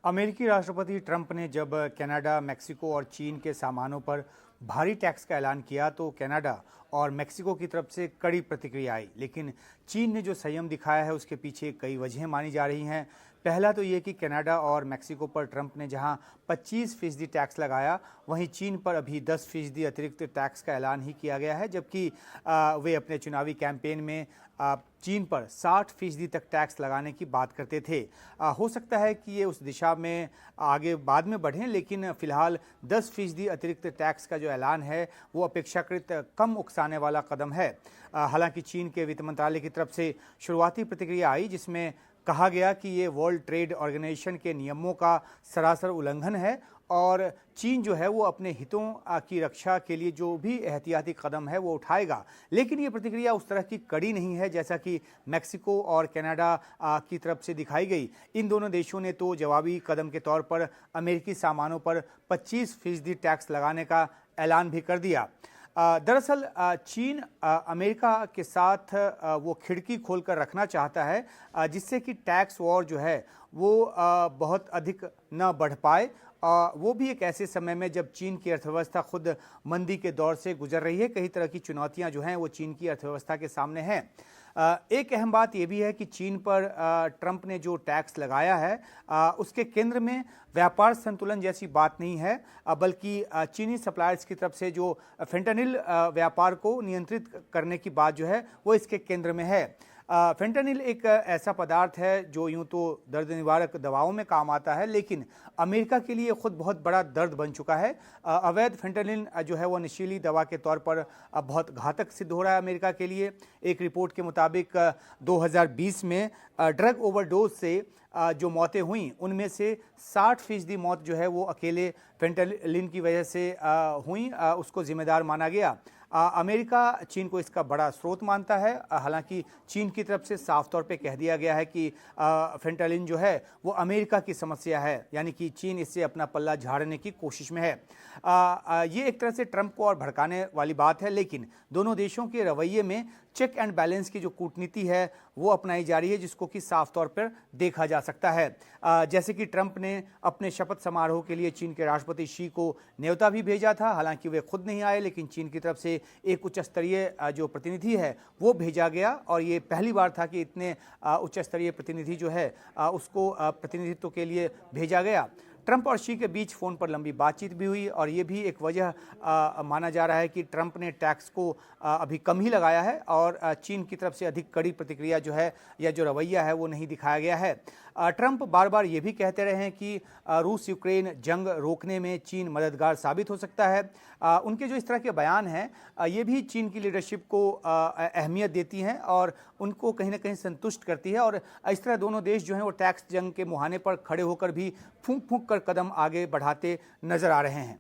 अमेरिकी राष्ट्रपति ट्रंप ने जब कनाडा, मेक्सिको और चीन के सामानों पर भारी टैक्स का ऐलान किया तो कनाडा और मेक्सिको की तरफ से कड़ी प्रतिक्रिया आई। लेकिन चीन ने जो संयम दिखाया है उसके पीछे कई वजहें मानी जा रही हैं। पहला तो ये कि कनाडा और मेक्सिको पर ट्रंप ने जहां 25% टैक्स लगाया, वहीं चीन पर अभी 10% अतिरिक्त टैक्स का ऐलान ही किया गया है, जबकि वे अपने चुनावी कैंपेन में चीन पर 60% तक टैक्स लगाने की बात करते थे। हो सकता है कि ये उस दिशा में आगे बाद में बढ़ें, लेकिन फिलहाल 10% अतिरिक्त टैक्स का जो ऐलान है वो अपेक्षाकृत कम उकसाने वाला कदम है। हालांकि चीन के वित्त मंत्रालय की तरफ से शुरुआती प्रतिक्रिया आई, जिसमें कहा गया कि ये वर्ल्ड ट्रेड ऑर्गेनाइजेशन के नियमों का सरासर उल्लंघन है और चीन जो है वो अपने हितों की रक्षा के लिए जो भी एहतियाती कदम है वो उठाएगा। लेकिन ये प्रतिक्रिया उस तरह की कड़ी नहीं है जैसा कि मेक्सिको और कनाडा की तरफ से दिखाई गई। इन दोनों देशों ने तो जवाबी कदम के तौर पर अमेरिकी सामानों पर 25% टैक्स लगाने का ऐलान भी कर दिया। दरअसल चीन अमेरिका के साथ वो खिड़की खोलकर रखना चाहता है, जिससे कि टैक्स वॉर जो है वो बहुत अधिक न बढ़ पाए। वो भी एक ऐसे समय में जब चीन की अर्थव्यवस्था खुद मंदी के दौर से गुजर रही है। कई तरह की चुनौतियां जो हैं वो चीन की अर्थव्यवस्था के सामने हैं। एक अहम बात यह भी है कि चीन पर ट्रंप ने जो टैक्स लगाया है उसके केंद्र में व्यापार संतुलन जैसी बात नहीं है, बल्कि चीनी सप्लायर्स की तरफ से जो फेंटानिल व्यापार को नियंत्रित करने की बात जो है वो इसके केंद्र में है। फेंटानिल एक ऐसा पदार्थ है जो यूं तो दर्द निवारक दवाओं में काम आता है, लेकिन अमेरिका के लिए खुद बहुत बड़ा दर्द बन चुका है। अवैध फेंटानिल जो है वो नशीली दवा के तौर पर बहुत घातक सिद्ध हो रहा है अमेरिका के लिए। एक रिपोर्ट के मुताबिक 2020 में ड्रग ओवरडोज से जो मौतें हुई उनमें से 60% मौत जो है वो अकेले फेंटानिल की वजह से हुई, उसको जिम्मेदार माना गया। अमेरिका चीन को इसका बड़ा स्रोत मानता है। हालांकि चीन की तरफ से साफ तौर पे कह दिया गया है कि फेंटानिल जो है वो अमेरिका की समस्या है, यानी कि चीन इससे अपना पल्ला झाड़ने की कोशिश में है। ये एक तरह से ट्रंप को और भड़काने वाली बात है, लेकिन दोनों देशों के रवैये में चेक एंड बैलेंस की जो कूटनीति है वो अपनाई जा रही है, जिसको कि साफ तौर पर देखा जा सकता है। जैसे कि ट्रंप ने अपने शपथ समारोह के लिए चीन के राष्ट्रपति शी को न्योता भी भेजा था। हालांकि वे खुद नहीं आए, लेकिन चीन की तरफ से एक उच्च स्तरीय जो प्रतिनिधि है वो भेजा गया और ये पहली बार था कि इतने उच्च स्तरीय प्रतिनिधि जो है उसको प्रतिनिधित्व के लिए भेजा गया। ट्रंप और शी के बीच फ़ोन पर लंबी बातचीत भी हुई और ये भी एक वजह माना जा रहा है कि ट्रंप ने टैक्स को अभी कम ही लगाया है और चीन की तरफ से अधिक कड़ी प्रतिक्रिया जो है या जो रवैया है वो नहीं दिखाया गया है। ट्रंप बार बार ये भी कहते रहे हैं कि रूस यूक्रेन जंग रोकने में चीन मददगार साबित हो सकता है। उनके जो इस तरह के बयान हैं ये भी चीन की लीडरशिप को अहमियत देती हैं और उनको कहीं ना कहीं संतुष्ट करती है और इस तरह दोनों देश जो हैं वो टैक्स जंग के मुहाने पर खड़े होकर भी फूंक फूंक कर कदम आगे बढ़ाते नजर आ रहे हैं।